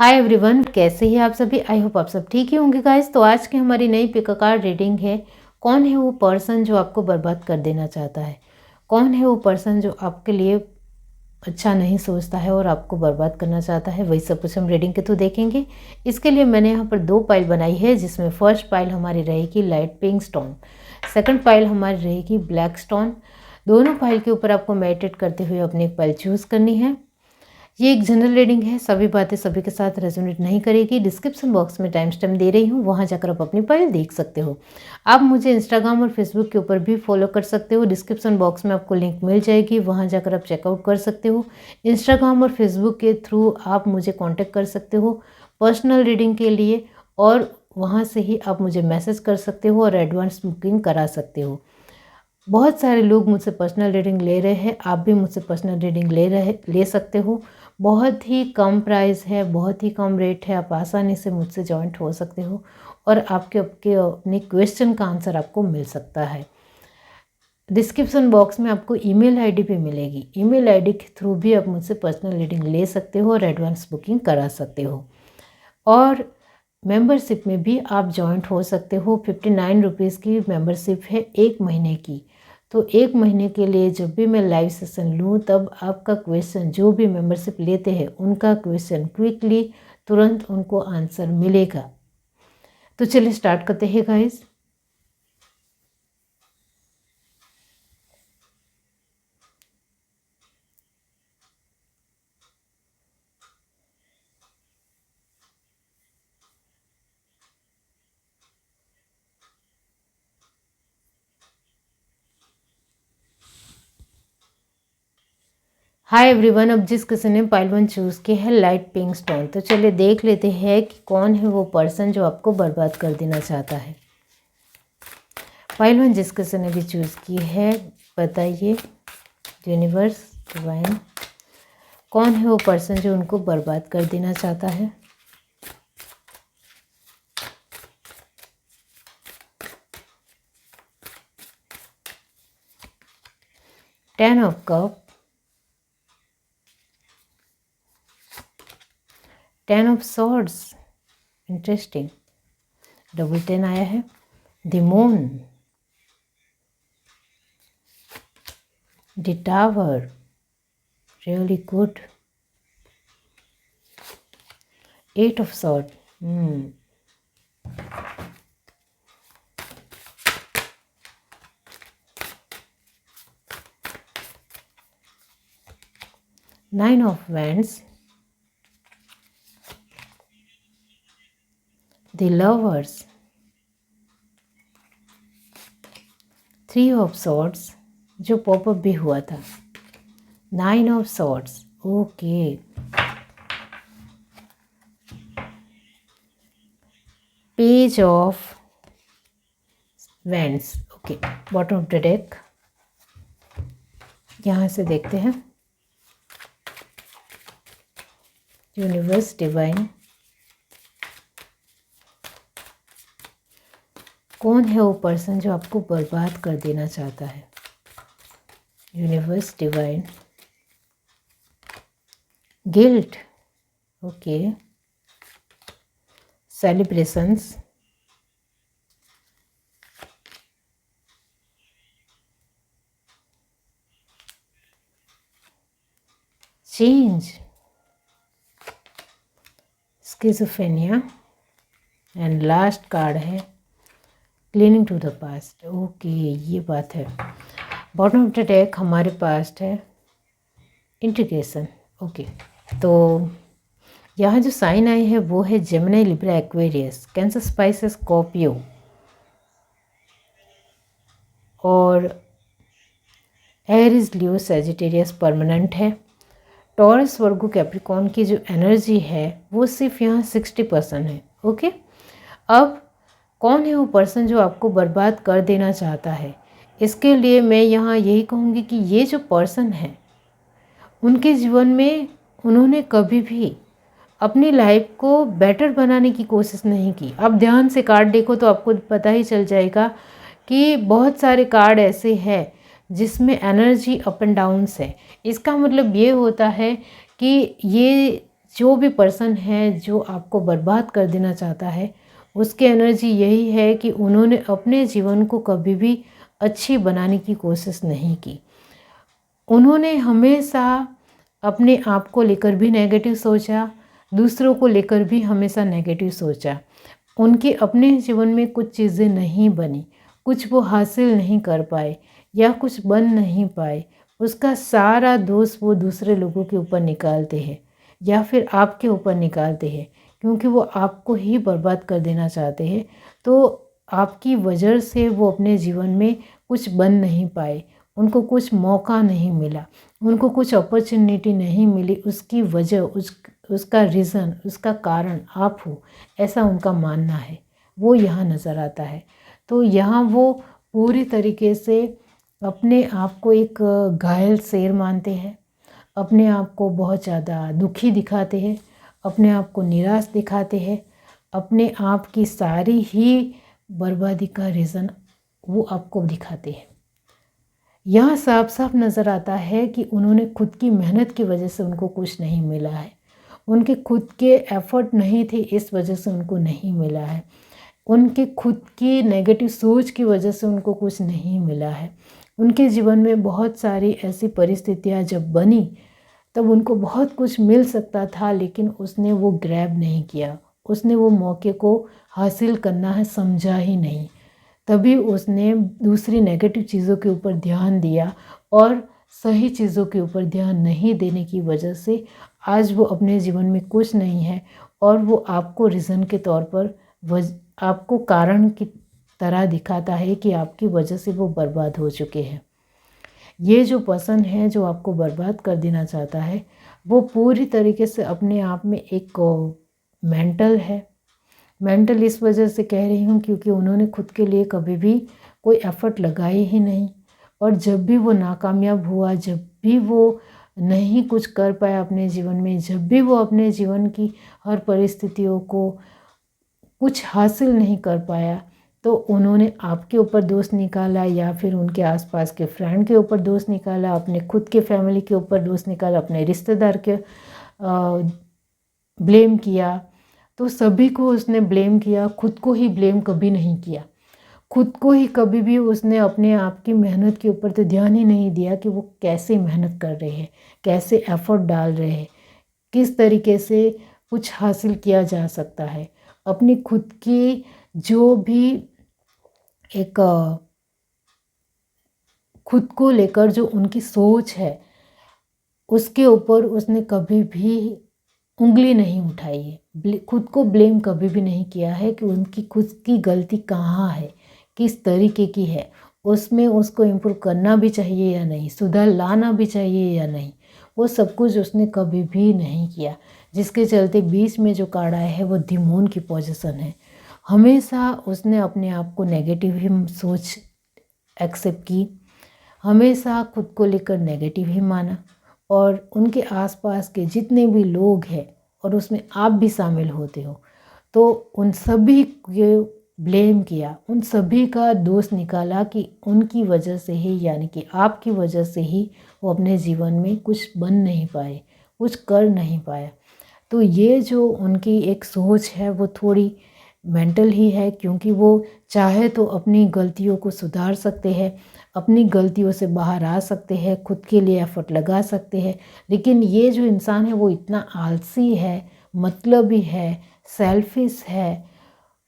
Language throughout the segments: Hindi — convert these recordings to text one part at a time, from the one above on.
हाय एवरीवन, कैसे हैं आप सभी। आई होप आप सब ठीक ही होंगे गाइस। तो आज की हमारी नई पिक कार्ड रीडिंग है। कौन है वो पर्सन जो आपको बर्बाद कर देना चाहता है। कौन है वो पर्सन जो आपके लिए अच्छा नहीं सोचता है और आपको बर्बाद करना चाहता है। वही सब कुछ हम रीडिंग के थ्रू देखेंगे। इसके लिए मैंने यहाँ पर 2 पाइल बनाई है, जिसमें फर्स्ट पाइल हमारी रहेगी light pink stone, second pile हमारी रहेगी ब्लैक स्टोन। दोनों पाइल के ऊपर आपको मेडिटेट करते हुए अपनी एक पाइल चूज़ करनी है। ये एक जनरल रीडिंग है, सभी बातें सभी के साथ रेजोनेट नहीं करेगी। डिस्क्रिप्शन बॉक्स में टाइम स्टैम्प दे रही हूँ, वहाँ जाकर आप अपनी फाइल देख सकते हो। आप मुझे इंस्टाग्राम और फेसबुक के ऊपर भी फॉलो कर सकते हो। डिस्क्रिप्शन बॉक्स में आपको लिंक मिल जाएगी, वहाँ जाकर आप चेकआउट कर सकते हो। इंस्टाग्राम और फेसबुक के थ्रू आप मुझे कॉन्टेक्ट कर सकते हो पर्सनल रीडिंग के लिए, और वहाँ से ही आप मुझे मैसेज कर सकते हो और एडवांस बुकिंग करा सकते हो। बहुत सारे लोग मुझसे पर्सनल रीडिंग ले रहे हैं, आप भी मुझसे पर्सनल रीडिंग ले सकते हो। बहुत ही कम प्राइस है, बहुत ही कम रेट है। आप आसानी से मुझसे जॉइंट हो सकते हो और आपके अपने क्वेश्चन का आंसर आपको मिल सकता है। डिस्क्रिप्शन बॉक्स में आपको ईमेल आईडी भी मिलेगी। ईमेल आईडी के थ्रू भी आप मुझसे पर्सनल रीडिंग ले सकते हो और एडवांस बुकिंग करा सकते हो। और मेंबरशिप में भी आप जॉइंट हो सकते हो। 59 रुपीज़ की मेंबरशिप है 1 महीने की। तो 1 महीने के लिए जब भी मैं लाइव सेशन लूँ, तब आपका क्वेश्चन, जो भी मेंबरशिप लेते हैं उनका क्वेश्चन क्विकली तुरंत उनको आंसर मिलेगा। तो चलिए स्टार्ट करते हैं गाइस। हाय एवरीवन, अब जिस किसी ने पाइल 1 चूज़ की है लाइट पिंक स्टोन, तो चलिए देख लेते हैं कि कौन है वो पर्सन जो आपको बर्बाद कर देना चाहता है। पाइल 1 जिस किसी ने भी चूज़ की है, बताइए यूनिवर्स डिवाइन, कौन है वो पर्सन जो उनको बर्बाद कर देना चाहता है। Ten of cup, 10 of swords, interesting. Double 10 आया है। The moon, the tower, really good. 8 of sword, 9 of wands, the lovers, 3 of swords, जो पॉपअप भी हुआ था। 9 of swords, okay. Page of wands, okay. Bottom of the deck, यहाँ से देखते हैं। यूनिवर्स डिवाइन, कौन है वो पर्सन जो आपको बर्बाद कर देना चाहता है। Universe divine, guilt, okay. Celebrations, change, schizophrenia, and last card है cleaning to the past, okay. ये बात है। बॉटम ऑफ द डेक हमारे पास है इंटीग्रेशन, ओके। तो यहाँ जो साइन आए हैं वो है Gemini, Libra, Aquarius, cancer, spices, Scorpio और एरीज, लियो, सैजिटेरियस परमानेंट है। टॉरस, वर्गो, कैप्रिकॉर्न की जो एनर्जी है वो सिर्फ यहाँ 60% है, ओके। अब कौन है वो पर्सन जो आपको बर्बाद कर देना चाहता है। इसके लिए मैं यहाँ यही कहूँगी कि ये जो पर्सन है, उनके जीवन में उन्होंने कभी भी अपनी लाइफ को बेटर बनाने की कोशिश नहीं की। अब ध्यान से कार्ड देखो तो आपको पता ही चल जाएगा कि बहुत सारे कार्ड ऐसे हैं जिसमें एनर्जी अप एंड डाउन्स है। इसका मतलब ये होता है कि ये जो भी पर्सन है जो आपको बर्बाद कर देना चाहता है, उसकी एनर्जी यही है कि उन्होंने अपने जीवन को कभी भी अच्छी बनाने की कोशिश नहीं की। उन्होंने हमेशा अपने आप को लेकर भी नेगेटिव सोचा, दूसरों को लेकर भी हमेशा नेगेटिव सोचा। उनके अपने जीवन में कुछ चीज़ें नहीं बनी, कुछ वो हासिल नहीं कर पाए या कुछ बन नहीं पाए, उसका सारा दोष वो दूसरे लोगों के ऊपर निकालते हैं या फिर आपके ऊपर निकालते हैं, क्योंकि वो आपको ही बर्बाद कर देना चाहते हैं। तो आपकी वजह से वो अपने जीवन में कुछ बन नहीं पाए, उनको कुछ मौका नहीं मिला, उनको कुछ अपॉर्चुनिटी नहीं मिली। उसकी वजह उसका रीज़न, उसका कारण आप हो, ऐसा उनका मानना है। वो यहाँ नज़र आता है। तो यहाँ वो पूरी तरीके से अपने आप को एक घायल शेर मानते हैं, अपने आप को बहुत ज़्यादा दुखी दिखाते हैं, अपने आप को निराश दिखाते हैं, अपने आप की सारी ही बर्बादी का रीज़न वो आपको दिखाते हैं। यहाँ साफ साफ नज़र आता है कि उन्होंने खुद की मेहनत की वजह से उनको कुछ नहीं मिला है, उनके खुद के एफर्ट नहीं थे, इस वजह से उनको नहीं मिला है, उनके खुद की नेगेटिव सोच की वजह से उनको कुछ नहीं मिला है। उनके जीवन में बहुत सारी ऐसी परिस्थितियाँ जब बनी तब उनको बहुत कुछ मिल सकता था, लेकिन उसने वो ग्रैब नहीं किया, उसने वो मौके को हासिल करना है समझा ही नहीं। तभी उसने दूसरी नेगेटिव चीज़ों के ऊपर ध्यान दिया और सही चीज़ों के ऊपर ध्यान नहीं देने की वजह से आज वो अपने जीवन में कुछ नहीं है और वो आपको रीज़न के तौर पर आपको कारण की तरह दिखाता है कि आपकी वजह से वो बर्बाद हो चुके हैं। ये जो पर्सन है जो आपको बर्बाद कर देना चाहता है, वो पूरी तरीके से अपने आप में एक मेंटल है। मेंटल इस वजह से कह रही हूँ क्योंकि उन्होंने खुद के लिए कभी भी कोई एफर्ट लगाई ही नहीं, और जब भी वो नाकामयाब हुआ, जब भी वो नहीं कुछ कर पाया अपने जीवन में, जब भी वो अपने जीवन की हर परिस्थितियों को कुछ हासिल नहीं कर पाया, तो उन्होंने आपके ऊपर दोष निकाला या फिर उनके आसपास के फ्रेंड के ऊपर दोष निकाला, अपने खुद के फैमिली के ऊपर दोष निकाला, अपने रिश्तेदार के ब्लेम किया। तो सभी को उसने ब्लेम किया, खुद को ही ब्लेम कभी नहीं किया। खुद को ही कभी भी उसने अपने आप की मेहनत के ऊपर तो ध्यान ही नहीं दिया कि वो कैसे मेहनत कर रहे हैं, कैसे एफर्ट डाल रहे हैं, किस तरीके से कुछ हासिल किया जा सकता है। अपनी खुद की जो भी एक खुद को लेकर जो उनकी सोच है, उसके ऊपर उसने कभी भी उंगली नहीं उठाई है, खुद को ब्लेम कभी भी नहीं किया है कि उनकी खुद की गलती कहाँ है, किस तरीके की है, उसमें उसको इम्प्रूव करना भी चाहिए या नहीं, सुधार लाना भी चाहिए या नहीं, वो सब कुछ उसने कभी भी नहीं किया। जिसके चलते बीच में जो कार्ड आया है वो द मून की पोजीशन है। हमेशा उसने अपने आप को नेगेटिव ही सोच एक्सेप्ट की, हमेशा खुद को लेकर नेगेटिव ही माना, और उनके आसपास के जितने भी लोग हैं और उसमें आप भी शामिल होते हो, तो उन सभी को ब्लेम किया, उन सभी का दोष निकाला कि उनकी वजह से ही, यानी कि आपकी वजह से ही वो अपने जीवन में कुछ बन नहीं पाए, कुछ कर नहीं पाया। तो ये जो उनकी एक सोच है वो थोड़ी मेंटल ही है, क्योंकि वो चाहे तो अपनी गलतियों को सुधार सकते हैं, अपनी गलतियों से बाहर आ सकते हैं, खुद के लिए एफर्ट लगा सकते हैं, लेकिन ये जो इंसान है वो इतना आलसी है, मतलबी है, सेल्फिश है,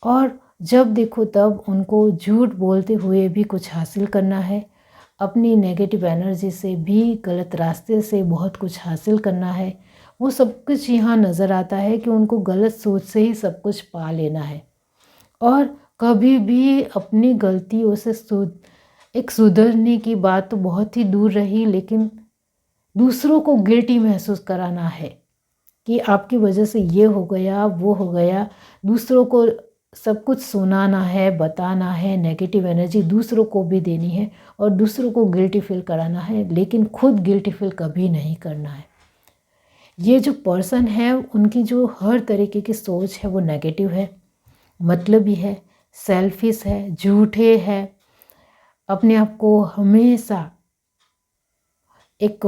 और जब देखो तब उनको झूठ बोलते हुए भी कुछ हासिल करना है, अपनी नेगेटिव एनर्जी से भी, गलत रास्ते से बहुत कुछ हासिल करना है। वो सब कुछ यहाँ नज़र आता है कि उनको गलत सोच से ही सब कुछ पा लेना है, और कभी भी अपनी गलतियों से एक सुधरने की बात तो बहुत ही दूर रही, लेकिन दूसरों को गिल्टी महसूस कराना है कि आपकी वजह से ये हो गया, वो हो गया, दूसरों को सब कुछ सुनाना है, बताना है, नेगेटिव एनर्जी दूसरों को भी देनी है और दूसरों को गिल्टी फील कराना है, लेकिन खुद गिल्टी फील कभी नहीं करना है। ये जो पर्सन है उनकी जो हर तरीके की सोच है वो नेगेटिव है, मतलबी है, सेल्फिश है, झूठे है, अपने आप को हमेशा एक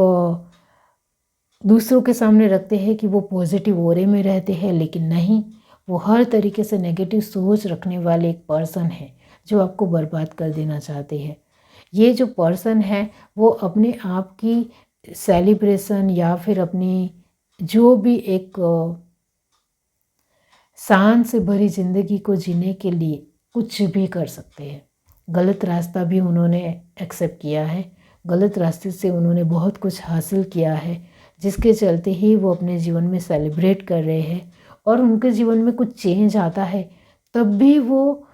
दूसरों के सामने रखते हैं कि वो पॉजिटिव ऑरे में रहते हैं, लेकिन नहीं, वो हर तरीके से नेगेटिव सोच रखने वाले एक पर्सन है जो आपको बर्बाद कर देना चाहते हैं। ये जो पर्सन है वो अपने आप की सेलिब्रेशन या फिर अपनी जो भी एक शान से भरी ज़िंदगी को जीने के लिए कुछ भी कर सकते हैं। गलत रास्ता भी उन्होंने एक्सेप्ट किया है, गलत रास्ते से उन्होंने बहुत कुछ हासिल किया है, जिसके चलते ही वो अपने जीवन में सेलिब्रेट कर रहे हैं। और उनके जीवन में कुछ चेंज आता है तब भी वो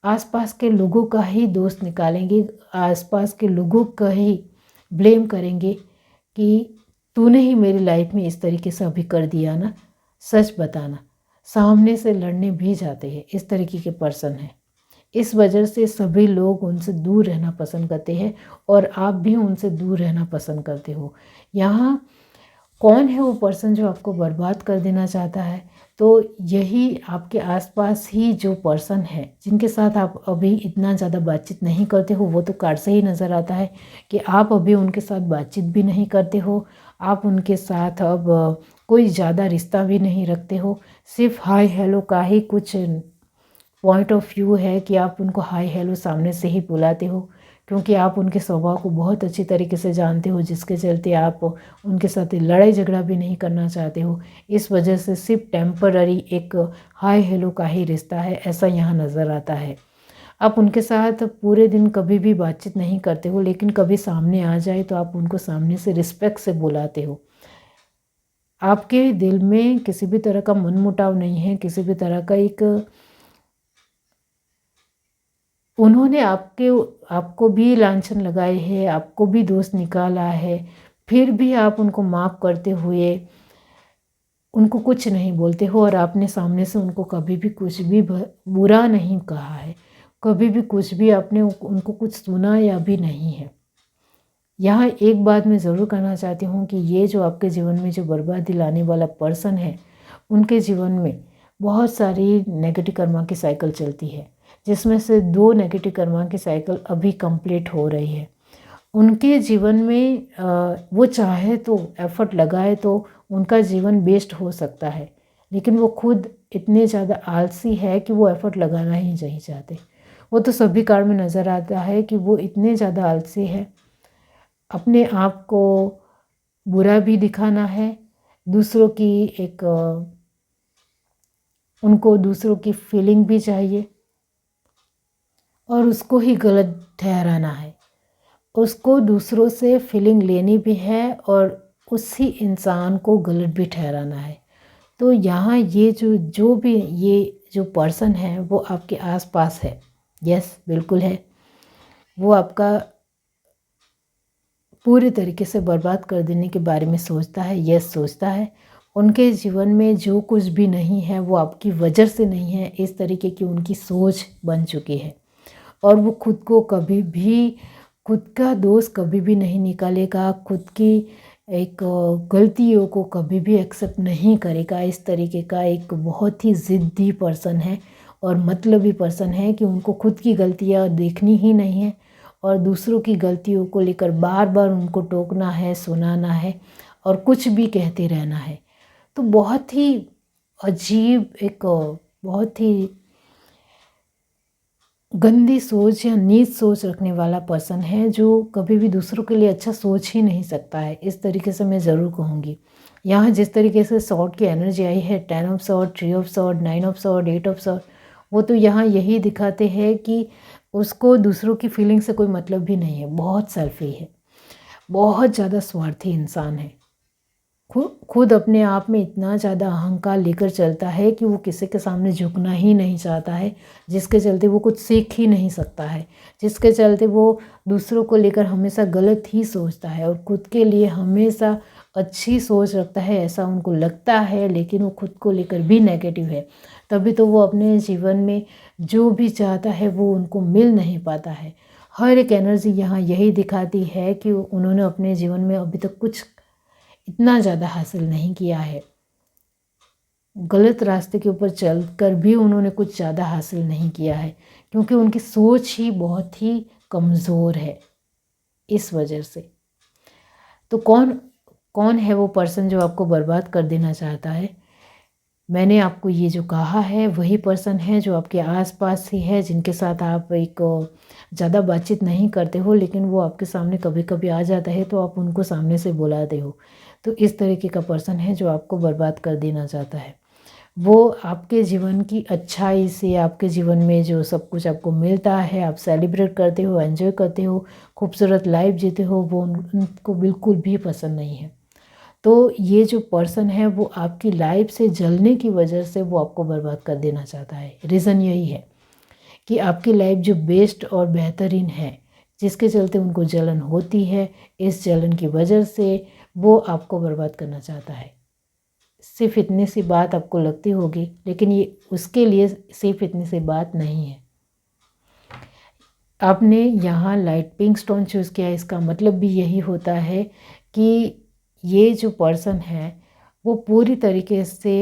आसपास के लोगों का ही दोष निकालेंगे, आसपास के लोगों का ही ब्लेम करेंगे कि तूने ही मेरी लाइफ में इस तरीके से अभी कर दिया ना, सच बताना। सामने से लड़ने भी जाते हैं, इस तरीके के पर्सन हैं। इस वजह से सभी लोग उनसे दूर रहना पसंद करते हैं और आप भी उनसे दूर रहना पसंद करते हो। यहाँ कौन है वो पर्सन जो आपको बर्बाद कर देना चाहता है? तो यही आपके आसपास ही जो पर्सन है जिनके साथ आप अभी इतना ज़्यादा बातचीत नहीं करते हो, वो तो कार्ड से ही नज़र आता है कि आप अभी उनके साथ बातचीत भी नहीं करते हो, आप उनके साथ अब कोई ज़्यादा रिश्ता भी नहीं रखते हो। सिर्फ हाय हेलो का ही कुछ पॉइंट ऑफ व्यू है कि आप उनको हाय हेलो सामने से ही बुलाते हो, क्योंकि आप उनके स्वभाव को बहुत अच्छी तरीके से जानते हो, जिसके चलते आप उनके साथ लड़ाई झगड़ा भी नहीं करना चाहते हो। इस वजह से सिर्फ टेम्पररी एक हाय हेलो का ही रिश्ता है, ऐसा यहाँ नज़र आता है। आप उनके साथ पूरे दिन कभी भी बातचीत नहीं करते हो, लेकिन कभी सामने आ जाए तो आप उनको सामने से रिस्पेक्ट से बुलाते हो। आपके दिल में किसी भी तरह का मनमुटाव नहीं है, किसी भी तरह का एक उन्होंने आपको भी लांछन लगाए हैं, आपको भी दोष निकाला है, फिर भी आप उनको माफ़ करते हुए उनको कुछ नहीं बोलते हो और आपने सामने से उनको कभी भी कुछ भी बुरा नहीं कहा है, कभी भी कुछ भी आपने उनको कुछ सुना या भी नहीं है। यहाँ एक बात मैं ज़रूर कहना चाहती हूँ कि ये जो आपके जीवन में जो बर्बादी लाने वाला पर्सन है, उनके जीवन में बहुत सारी नेगेटिव कर्मा की साइकिल चलती है, जिसमें से 2 नेगेटिव कर्मा की साइकिल अभी कंप्लीट हो रही है। उनके जीवन में वो चाहे तो एफ़र्ट लगाए तो उनका जीवन बेस्ट हो सकता है, लेकिन वो खुद इतने ज़्यादा आलसी है कि वो एफ़र्ट लगाना ही नहीं चाहते। वो तो सभी कार्ड में नज़र आता है कि वो इतने ज़्यादा आलसी है, अपने आप को बुरा भी दिखाना है, दूसरों की एक उनको दूसरों की फीलिंग भी चाहिए और उसको ही गलत ठहराना है। उसको दूसरों से फीलिंग लेनी भी है और उसी इंसान को गलत भी ठहराना है। तो यहाँ ये जो पर्सन है वो आपके आसपास है। यस, बिल्कुल है। वो आपका पूरी तरीके से बर्बाद कर देने के बारे में सोचता है। यस, सोचता है। उनके जीवन में जो कुछ भी नहीं है वो आपकी वजह से नहीं है, इस तरीके की उनकी सोच बन चुकी है। और वो खुद का दोष कभी भी नहीं निकालेगा, खुद की एक गलतियों को कभी भी एक्सेप्ट नहीं करेगा। इस तरीके का एक बहुत ही ज़िद्दी पर्सन है और मतलबी पर्सन है कि उनको खुद की गलतियाँ देखनी ही नहीं है और दूसरों की गलतियों को लेकर बार बार उनको टोकना है, सुनाना है और कुछ भी कहते रहना है। तो बहुत ही अजीब एक बहुत ही गंदी सोच या नीच सोच रखने वाला पर्सन है, जो कभी भी दूसरों के लिए अच्छा सोच ही नहीं सकता है। इस तरीके से मैं ज़रूर कहूँगी। यहाँ जिस तरीके से सॉर्ड की एनर्जी आई है, 10 of sword, 3 of sword, 9 of sword, 8 of sword, वो तो यहाँ यही दिखाते हैं कि उसको दूसरों की फीलिंग से कोई मतलब भी नहीं है। बहुत सेल्फी है, बहुत ज़्यादा स्वार्थी इंसान है। खुद अपने आप में इतना ज़्यादा अहंकार लेकर चलता है कि वो किसी के सामने झुकना ही नहीं चाहता है, जिसके चलते वो कुछ सीख ही नहीं सकता है, जिसके चलते वो दूसरों को लेकर हमेशा गलत ही सोचता है और खुद के लिए हमेशा अच्छी सोच रखता है, ऐसा उनको लगता है, लेकिन वो खुद को लेकर भी नेगेटिव है। तभी तो वो अपने जीवन में जो भी चाहता है वो उनको मिल नहीं पाता है। हर एक एनर्जी यहाँ यही दिखाती है कि उन्होंने अपने जीवन में अभी तक कुछ इतना ज़्यादा हासिल नहीं किया है। गलत रास्ते के ऊपर चलकर भी उन्होंने कुछ ज़्यादा हासिल नहीं किया है, क्योंकि उनकी सोच ही बहुत ही कमज़ोर है। इस वजह से तो कौन है वो पर्सन जो आपको बर्बाद कर देना चाहता है। मैंने आपको ये जो कहा है वही पर्सन है जो आपके आसपास ही है, जिनके साथ आप एक ज़्यादा बातचीत नहीं करते हो, लेकिन वो आपके सामने कभी कभी आ जाता है तो आप उनको सामने से बुलाते हो। तो इस तरीके का पर्सन है जो आपको बर्बाद कर देना चाहता है। वो आपके जीवन की अच्छाई से, आपके जीवन में जो सब कुछ आपको मिलता है, आप सेलिब्रेट करते हो, एंजॉय करते हो, खूबसूरत लाइफ जीते हो, वो उनको बिल्कुल भी पसंद नहीं है। तो ये जो पर्सन है वो आपकी लाइफ से जलने की वजह से वो आपको बर्बाद कर देना चाहता है। रीज़न यही है कि आपकी लाइफ जो बेस्ट और बेहतरीन है, जिसके चलते उनको जलन होती है, इस जलन की वजह से वो आपको बर्बाद करना चाहता है। सिर्फ इतनी सी बात आपको लगती होगी, लेकिन ये उसके लिए सिर्फ इतनी सी बात नहीं है। आपने यहाँ लाइट पिंक स्टोन चूज़ किया, इसका मतलब भी यही होता है कि ये जो पर्सन है वो पूरी तरीके से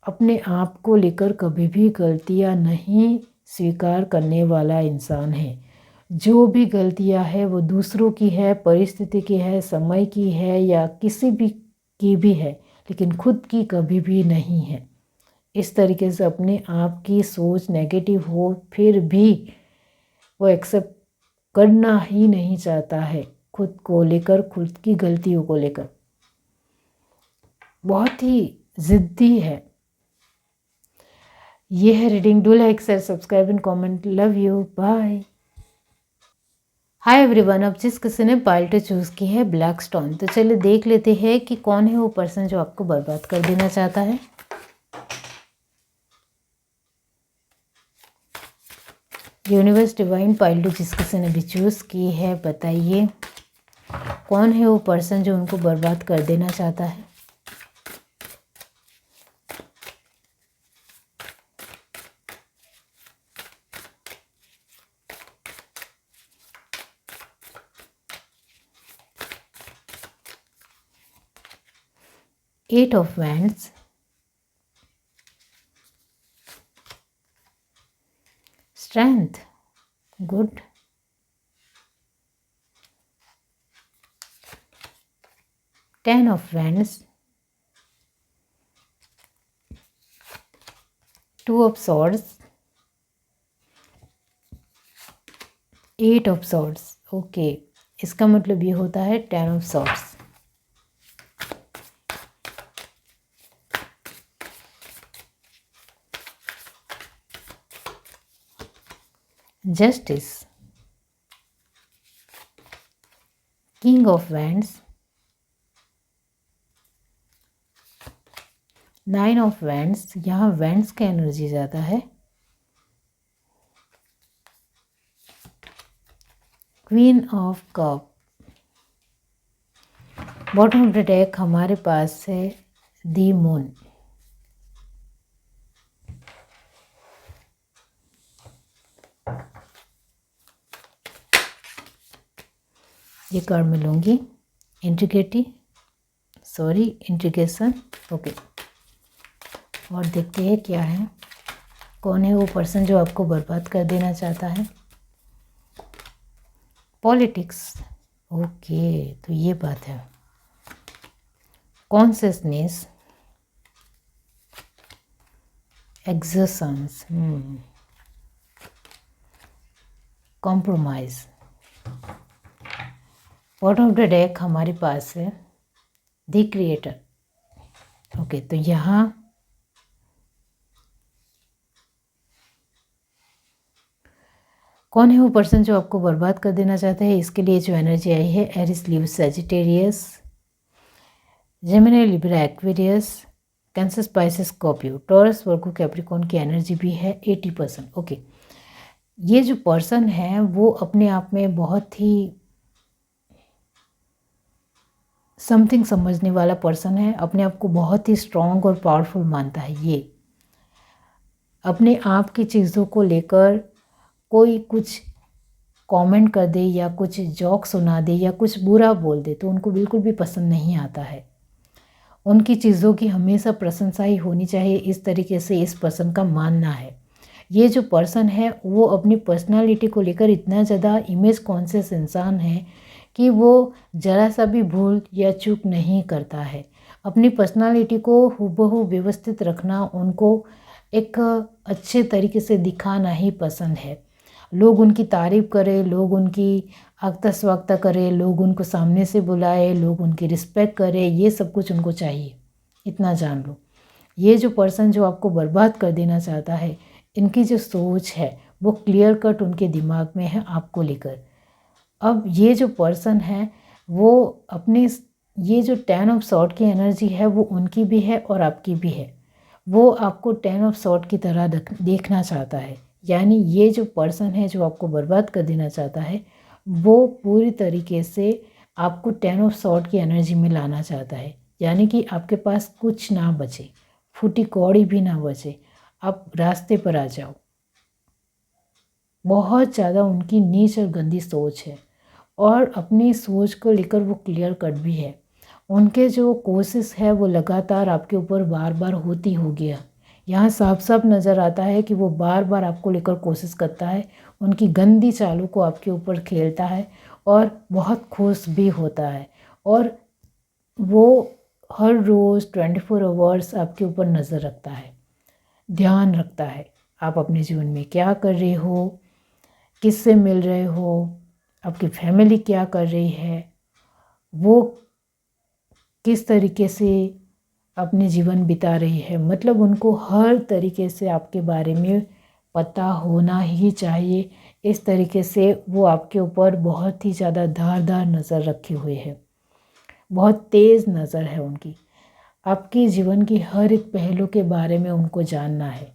अपने आप को लेकर कभी भी गलतियाँ नहीं स्वीकार करने वाला इंसान है। जो भी गलतियाँ है वो दूसरों की है, परिस्थिति की है, समय की है या किसी भी की भी है, लेकिन खुद की कभी भी नहीं है। इस तरीके से अपने आप की सोच नेगेटिव हो फिर भी वो एक्सेप्ट करना ही नहीं चाहता है, खुद को लेकर, खुद की गलतियों को लेकर बहुत ही ज़िद्दी है। ये है reading. Do like, share, subscribe and comment. Love you, bye. Hi everyone, अब जिस किसी ने पाइल चूज़ की है ब्लैक स्टोन, तो चलिए देख लेते हैं कि कौन है वो पर्सन जो आपको बर्बाद कर देना चाहता है। यूनिवर्स डिवाइन पाइल जिस किसी ने भी चूज़ की है, बताइए कौन है वो पर्सन जो उनको बर्बाद कर देना चाहता है। Eight of wands, strength, good, ten of wands, two of swords, eight of swords. Okay, इसका मतलब ये होता है ten of swords. Justice, king of wands, nine of wands. यहाँ वैंड्स का एनर्जी ज़्यादा है। Queen of cup. Bottom of the deck हमारे पास है दी मून। ये कार्ड में लूँगी इंट्रिगेशन। ओके, और देखते हैं क्या है, कौन है वो पर्सन जो आपको बर्बाद कर देना चाहता है। पॉलिटिक्स। ओके, तो ये बात है। Consciousness, exertions, compromise. Bottom of the deck हमारे पास है द क्रिएटर। ओके, तो यहाँ कौन है वो पर्सन जो आपको बर्बाद कर देना चाहता है। इसके लिए जो एनर्जी आई है, Aries, Leo, Sagittarius, Gemini, Libra, Aquarius, Cancer, Pisces, Scorpio, Taurus, Virgo, Capricorn की एनर्जी भी है 80%। ओके, ये जो पर्सन है वो अपने आप में बहुत ही समथिंग समझने वाला पर्सन है। अपने आप को बहुत ही स्ट्रॉन्ग और पावरफुल मानता है। ये अपने आप की चीज़ों को लेकर कोई कुछ कमेंट कर दे या कुछ जोक सुना दे या कुछ बुरा बोल दे तो उनको बिल्कुल भी पसंद नहीं आता है। उनकी चीज़ों की हमेशा प्रशंसा ही होनी चाहिए, इस तरीके से इस पर्सन का मानना है। ये जो पर्सन है वो अपनी पर्सनालिटी को लेकर इतना ज़्यादा इमेज कॉन्शियस इंसान है कि वो ज़रा सा भी भूल या चूक नहीं करता है। अपनी पर्सनालिटी को हूबहू व्यवस्थित रखना उनको एक अच्छे तरीके से दिखाना ही पसंद है। लोग उनकी तारीफ़ करें, लोग उनकी आगता स्वागता करें, लोग उनको सामने से बुलाए, लोग उनकी रिस्पेक्ट करें, ये सब कुछ उनको चाहिए। इतना जान लो। ये जो पर्सन जो आपको बर्बाद कर देना चाहता है, इनकी जो सोच है वो क्लियर कट उनके दिमाग में है आपको लेकर। अब ये जो पर्सन है वो अपने ये जो 10 ऑफ सॉर्ड की एनर्जी है वो उनकी भी है और आपकी भी है। वो आपको 10 ऑफ सॉर्ड की तरह देखना चाहता है। यानी ये जो पर्सन है जो आपको बर्बाद कर देना चाहता है वो पूरी तरीके से आपको 10 ऑफ सॉर्ड की एनर्जी में लाना चाहता है। यानी कि आपके पास कुछ ना बचे, फूटी कौड़ी भी ना बचे, आप रास्ते पर आ जाओ। बहुत ज़्यादा उनकी नीच और गंदी सोच है और अपनी सोच को लेकर वो क्लियर कट भी है। उनके जो कोशिश है वो लगातार आपके ऊपर बार बार होती होगी। यहाँ साफ साफ नज़र आता है कि वो बार बार आपको लेकर कोशिश करता है, उनकी गंदी चालों को आपके ऊपर खेलता है और बहुत खुश भी होता है। और वो हर रोज़ 24 आवर्स आपके ऊपर नज़र रखता है, ध्यान रखता है आप अपने जीवन में क्या कर रहे हो, किससे मिल रहे हो, आपकी फैमिली क्या कर रही है, वो किस तरीके से अपने जीवन बिता रही है। मतलब उनको हर तरीके से आपके बारे में पता होना ही चाहिए। इस तरीके से वो आपके ऊपर बहुत ही ज़्यादा धारदार नज़र रखे हुए है, बहुत तेज़ नज़र है उनकी। आपके जीवन की हर एक पहलू के बारे में उनको जानना है।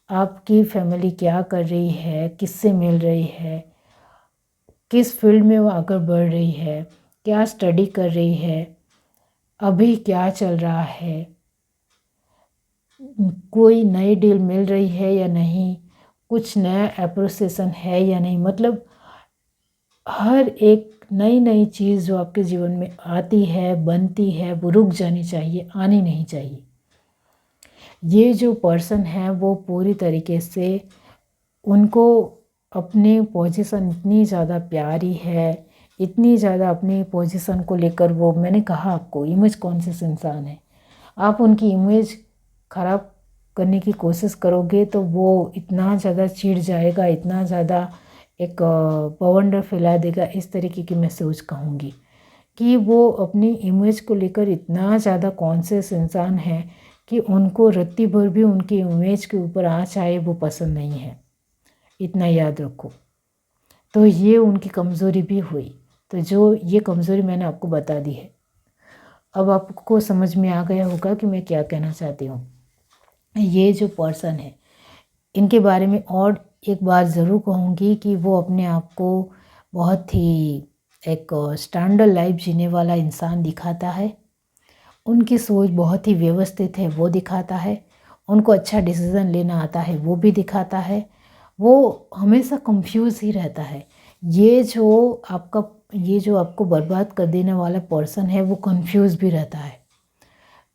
आपकी फैमिली क्या कर रही है, किससे मिल रही है, किस फील्ड में वो आगे बढ़ रही है, क्या स्टडी कर रही है, अभी क्या चल रहा है, कोई नई डील मिल रही है या नहीं, कुछ नया एप्रोसिएशन है या नहीं। मतलब हर एक नई नई चीज़ जो आपके जीवन में आती है, बनती है, वो रुक जानी चाहिए, आनी नहीं चाहिए। ये जो पर्सन है वो पूरी तरीके से उनको अपनी पोजीशन इतनी ज़्यादा प्यारी है, इतनी ज़्यादा अपनी पोजीशन को लेकर वो, मैंने कहा आपको इमेज कॉन्शियस इंसान है। आप उनकी इमेज ख़राब करने की कोशिश करोगे तो वो इतना ज़्यादा चिढ़ जाएगा, इतना ज़्यादा एक बवंडर फैला देगा। इस तरीके की मैं सोच कहूँगी कि वो अपनी इमेज को लेकर इतना ज़्यादा कॉन्शियस इंसान है कि उनको रत्ती भर भी उनकी इमेज के ऊपर आँच आए वो पसंद नहीं है। इतना याद रखो। तो ये उनकी कमज़ोरी भी हुई। तो जो ये कमज़ोरी मैंने आपको बता दी है, अब आपको समझ में आ गया होगा कि मैं क्या कहना चाहती हूँ। ये जो पर्सन है इनके बारे में और एक बात ज़रूर कहूँगी कि वो अपने आप को बहुत ही एक स्टैंडर्ड लाइफ जीने वाला इंसान दिखाता है। उनकी सोच बहुत ही व्यवस्थित है वो दिखाता है। उनको अच्छा डिसीज़न लेना आता है वो भी दिखाता है। वो हमेशा कंफ्यूज ही रहता है। ये जो आपको बर्बाद कर देने वाला पर्सन है वो कंफ्यूज भी रहता है।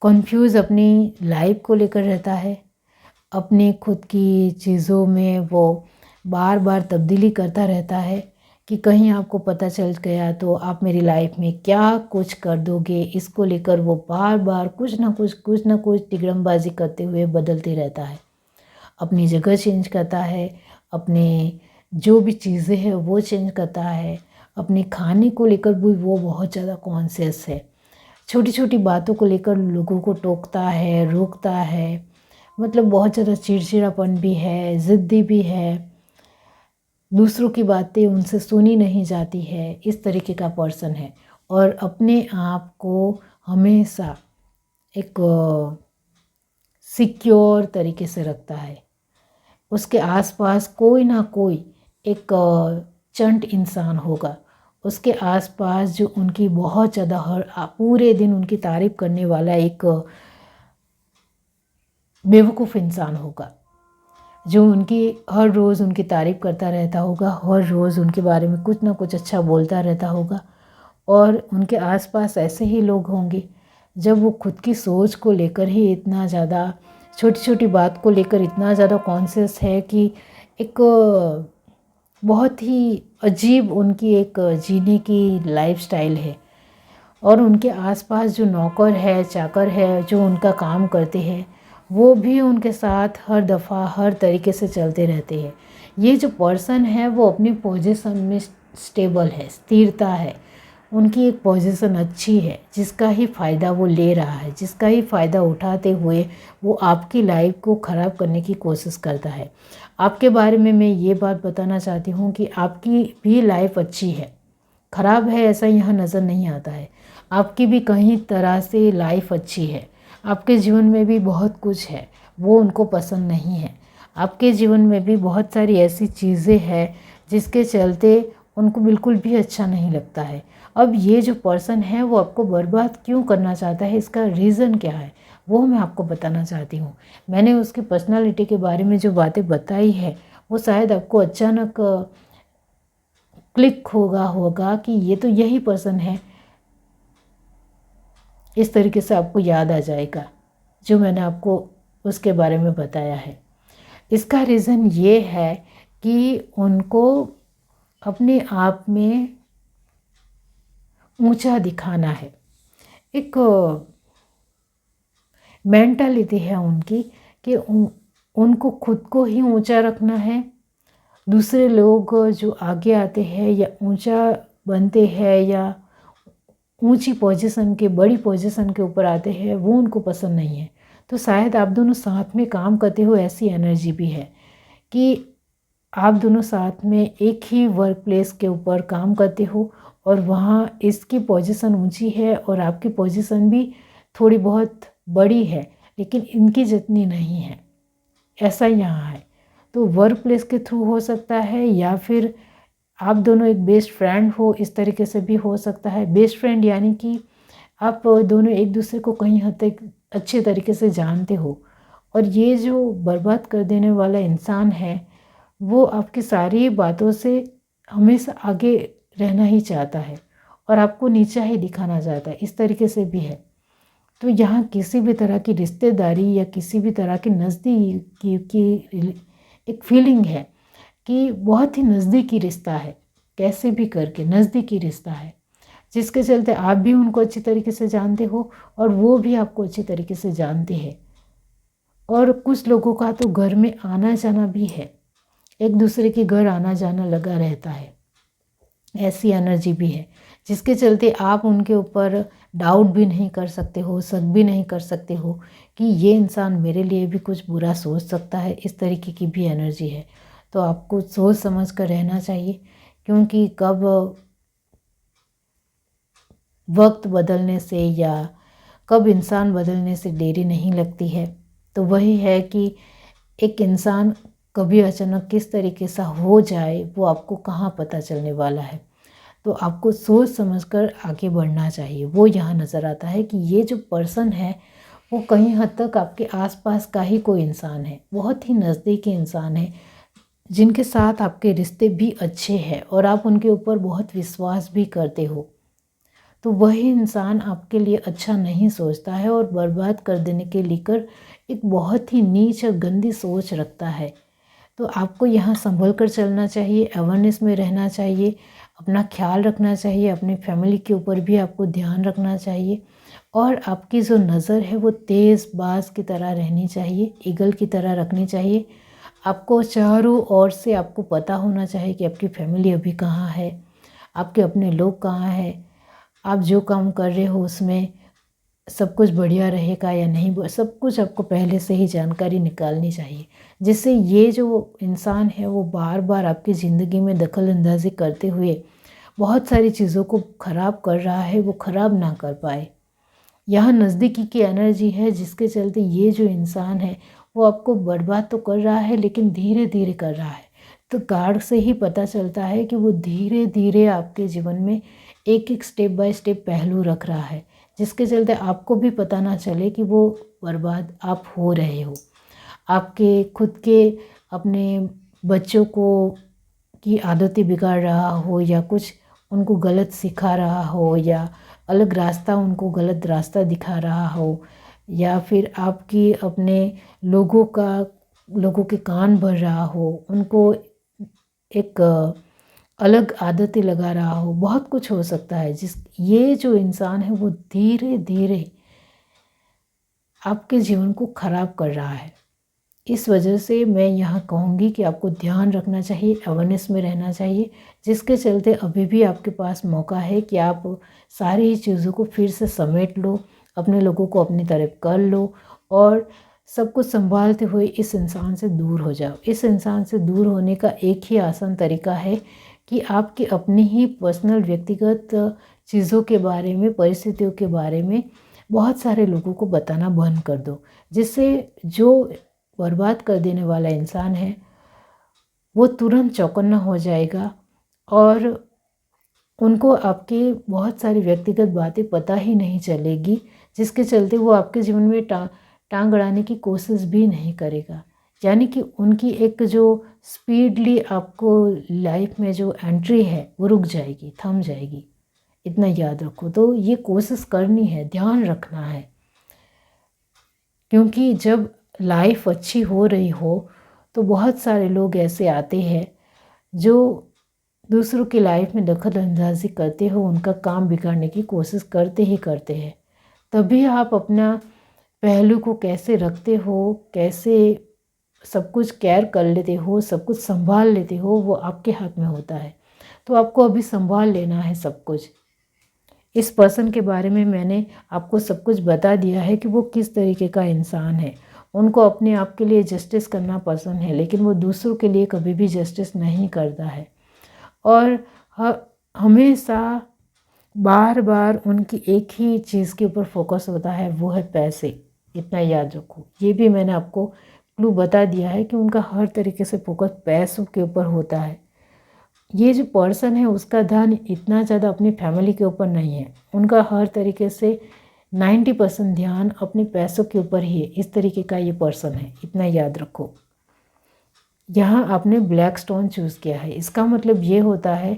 कंफ्यूज अपनी लाइफ को लेकर रहता है, अपने खुद की चीज़ों में वो बार बार तब्दीली करता रहता है कि कहीं आपको पता चल गया तो आप मेरी लाइफ में क्या कुछ कर दोगे। इसको लेकर वो बार बार कुछ ना कुछ तिगड़मबाजी करते हुए बदलते रहता है। अपनी जगह चेंज करता है, अपने जो भी चीज़ें हैं वो चेंज करता है। अपने खाने को लेकर भी वो बहुत ज़्यादा कॉन्शियस है। छोटी छोटी बातों को लेकर लोगों को टोकता है, रोकता है। मतलब बहुत ज़्यादा चिड़चिड़ापन भी है, ज़िद्दी भी है, दूसरों की बातें उनसे सुनी नहीं जाती है। इस तरीके का पर्सन है और अपने आप को हमेशा एक सिक्योर तरीके से रखता है। उसके आसपास कोई ना कोई एक चंट इंसान होगा उसके आसपास जो उनकी बहुत ज़्यादा पूरे दिन उनकी तारीफ़ करने वाला एक बेवकूफ़ इंसान होगा जो उनकी हर रोज़ उनकी तारीफ़ करता रहता होगा, हर रोज़ उनके बारे में कुछ ना कुछ अच्छा बोलता रहता होगा। और उनके आसपास ऐसे ही लोग होंगे जब वो खुद की सोच को लेकर ही इतना ज़्यादा, छोटी छोटी बात को लेकर इतना ज़्यादा कॉन्शियस है कि एक बहुत ही अजीब उनकी एक जीने की लाइफस्टाइल है। और उनके आसपास जो नौकर है, चाकर है, जो उनका काम करते हैं, वो भी उनके साथ हर दफ़ा हर तरीके से चलते रहते हैं। ये जो पर्सन है वो अपनी पोजीशन में स्टेबल है, स्थिरता है, उनकी एक पोजीशन अच्छी है, जिसका ही फ़ायदा वो ले रहा है, जिसका ही फ़ायदा उठाते हुए वो आपकी लाइफ को ख़राब करने की कोशिश करता है। आपके बारे में मैं ये बात बताना चाहती हूँ कि आपकी भी लाइफ अच्छी है, ख़राब है ऐसा यहाँ नज़र नहीं आता है। आपकी भी कहीं तरह से लाइफ अच्छी है, आपके जीवन में भी बहुत कुछ है, वो उनको पसंद नहीं है। आपके जीवन में भी बहुत सारी ऐसी चीज़ें हैं जिसके चलते उनको बिल्कुल भी अच्छा नहीं लगता है। अब ये जो पर्सन है वो आपको बर्बाद क्यों करना चाहता है, इसका रीज़न क्या है, वो मैं आपको बताना चाहती हूँ। मैंने उसकी पर्सनालिटी के बारे में जो बातें बताई है वो शायद आपको अचानक क्लिक होगा कि ये तो यही पर्सन है। इस तरीके से आपको याद आ जाएगा जो मैंने आपको उसके बारे में बताया है। इसका रीज़न ये है कि उनको अपने आप में ऊंचा दिखाना है। एक मेंटालिटी है उनकी कि उनको खुद को ही ऊंचा रखना है। दूसरे लोग जो आगे आते हैं या ऊंचा बनते हैं या ऊंची पोजीशन के, बड़ी पोजीशन के ऊपर आते हैं, वो उनको पसंद नहीं है। तो शायद आप दोनों साथ में काम करते हो, ऐसी एनर्जी भी है कि आप दोनों साथ में एक ही वर्क प्लेस के ऊपर काम करते हो और वहाँ इसकी पोजीशन ऊंची है और आपकी पोजीशन भी थोड़ी बहुत बड़ी है, लेकिन इनकी जितनी नहीं है, ऐसा यहाँ है। तो वर्क प्लेस के थ्रू हो सकता है या फिर आप दोनों एक बेस्ट फ्रेंड हो, इस तरीके से भी हो सकता है। बेस्ट फ्रेंड यानी कि आप दोनों एक दूसरे को कहीं हद तक अच्छे तरीके से जानते हो। और ये जो बर्बाद कर देने वाला इंसान है वो आपकी सारी बातों से हमेशा आगे रहना ही चाहता है और आपको नीचा ही दिखाना चाहता है, इस तरीके से भी है। तो यहाँ किसी भी तरह की रिश्तेदारी या किसी भी तरह की नज़दीकी की एक फीलिंग है कि बहुत ही नज़दीकी रिश्ता है, कैसे भी करके नज़दीकी रिश्ता है, जिसके चलते आप भी उनको अच्छी तरीके से जानते हो और वो भी आपको अच्छी तरीके से जानते हैं। और कुछ लोगों का तो घर में आना जाना भी है, एक दूसरे के घर आना जाना लगा रहता है, ऐसी एनर्जी भी है, जिसके चलते आप उनके ऊपर डाउट भी नहीं कर सकते हो, शक भी नहीं कर सकते हो कि ये इंसान मेरे लिए भी कुछ बुरा सोच सकता है। इस तरीके की भी एनर्जी है। तो आपको सोच समझ कर रहना चाहिए, क्योंकि कब वक्त बदलने से या कब इंसान बदलने से देरी नहीं लगती है। तो वही है कि एक इंसान कभी अचानक किस तरीके से हो जाए वो आपको कहाँ पता चलने वाला है। तो आपको सोच समझकर आगे बढ़ना चाहिए। वो यहाँ नज़र आता है कि ये जो पर्सन है वो कहीं हद तक आपके आसपास का ही कोई इंसान है, बहुत ही नज़दीकी इंसान है, जिनके साथ आपके रिश्ते भी अच्छे हैं और आप उनके ऊपर बहुत विश्वास भी करते हो। तो वही इंसान आपके लिए अच्छा नहीं सोचता है और बर्बाद कर देने के लेकर एक बहुत ही नीच और गंदी सोच रखता है। तो आपको यहाँ संभल कर चलना चाहिए, अवेयरनेस में रहना चाहिए, अपना ख्याल रखना चाहिए, अपनी फैमिली के ऊपर भी आपको ध्यान रखना चाहिए और आपकी जो नज़र है वो तेज़ बाज की तरह रहनी चाहिए, ईगल की तरह रखनी चाहिए। आपको चारों ओर से आपको पता होना चाहिए कि आपकी फैमिली अभी कहाँ है, आपके अपने लोग कहाँ हैं, आप जो काम कर रहे हो उसमें सब कुछ बढ़िया रहेगा या नहीं, सब कुछ आपको पहले से ही जानकारी निकालनी चाहिए, जिससे ये जो इंसान है वो बार बार आपकी ज़िंदगी में दखल अंदाजी करते हुए बहुत सारी चीज़ों को ख़राब कर रहा है, वो ख़राब ना कर पाए। यहाँ नज़दीकी की एनर्जी है, जिसके चलते ये जो इंसान है वो आपको बर्बाद तो कर रहा है, लेकिन धीरे धीरे कर रहा है। तो कार्ड से ही पता चलता है कि वो धीरे धीरे आपके जीवन में एक एक स्टेप बाय स्टेप पहलू रख रहा है, जिसके चलते आपको भी पता ना चले कि वो बर्बाद आप हो रहे हो। आपके खुद के अपने बच्चों को की आदतें बिगाड़ रहा हो या कुछ उनको गलत सिखा रहा हो या अलग रास्ता उनको गलत रास्ता दिखा रहा हो, या फिर आपकी अपने लोगों के कान भर रहा हो, उनको एक अलग आदतें लगा रहा हो, बहुत कुछ हो सकता है। ये जो इंसान है वो धीरे धीरे आपके जीवन को ख़राब कर रहा है। इस वजह से मैं यहाँ कहूँगी कि आपको ध्यान रखना चाहिए, अवेयरनेस में रहना चाहिए, जिसके चलते अभी भी आपके पास मौका है कि आप सारी ही चीज़ों को फिर से समेट लो, अपने लोगों को अपनी तरफ कर लो और सब कुछ संभालते हुए इस इंसान से दूर हो जाओ। इस इंसान से दूर होने का एक ही आसान तरीका है कि आपकी अपनी ही पर्सनल व्यक्तिगत चीज़ों के बारे में, परिस्थितियों के बारे में बहुत सारे लोगों को बताना बंद कर दो, जिससे जो बर्बाद कर देने वाला इंसान है वो तुरंत चौकन्ना हो जाएगा और उनको आपकी बहुत सारी व्यक्तिगत बातें पता ही नहीं चलेगी, जिसके चलते वो आपके जीवन में टांग अड़ाने की कोशिश भी नहीं करेगा। यानी कि उनकी एक जो स्पीडली आपको लाइफ में जो एंट्री है वो रुक जाएगी, थम जाएगी। इतना याद रखो। तो ये कोशिश करनी है, ध्यान रखना है, क्योंकि जब लाइफ अच्छी हो रही हो तो बहुत सारे लोग ऐसे आते हैं जो दूसरों की लाइफ में दखल अंदाजी करते हो, उनका काम बिगाड़ने की कोशिश करते ही करते हैं। तभी आप अपना पहलू को कैसे रखते हो, कैसे सब कुछ केयर कर लेते हो, सब कुछ संभाल लेते हो, वो आपके हाथ में होता है। तो आपको अभी संभाल लेना है सब कुछ। इस पर्सन के बारे में मैंने आपको सब कुछ बता दिया है कि वो किस तरीके का इंसान है। उनको अपने आप के लिए जस्टिस करना पसंद है, लेकिन वो दूसरों के लिए कभी भी जस्टिस नहीं करता है और हमेशा बार बार उनकी एक ही चीज़ के ऊपर फोकस होता है, वो है पैसे। इतना याद रखो। ये भी मैंने आपको क्लू बता दिया है कि उनका हर तरीके से फोकस पैसों के ऊपर होता है। ये जो पर्सन है उसका ध्यान इतना ज़्यादा अपनी फैमिली के ऊपर नहीं है, उनका हर तरीके से 90% ध्यान अपने पैसों के ऊपर ही है। इस तरीके का ये पर्सन है, इतना याद रखो। यहाँ आपने ब्लैक स्टोन चूज़ किया है, इसका मतलब ये होता है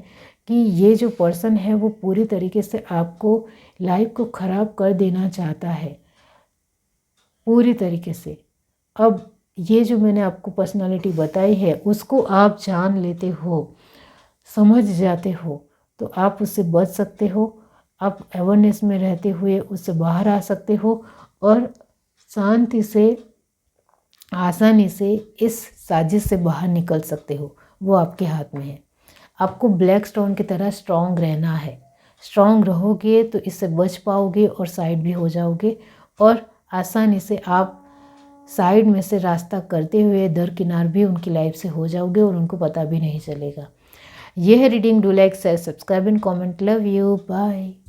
कि ये जो पर्सन है वो पूरी तरीके से आपको लाइफ को ख़राब कर देना चाहता है, पूरी तरीके से। अब ये जो मैंने आपको पर्सनालिटी बताई है उसको आप जान लेते हो, समझ जाते हो, तो आप उससे बच सकते हो। आप अवेयरनेस में रहते हुए उससे बाहर आ सकते हो और शांति से, आसानी से इस साजिश से बाहर निकल सकते हो। वो आपके हाथ में है। आपको ब्लैक स्टोन की तरह स्ट्रॉन्ग रहना है। स्ट्रॉन्ग रहोगे तो इससे बच पाओगे और साइड भी हो जाओगे और आसानी से आप साइड में से रास्ता करते हुए दरकिनार भी उनकी लाइफ से हो जाओगे और उनको पता भी नहीं चलेगा। यह है reading. Do like, share, subscribe and comment. Love you, bye.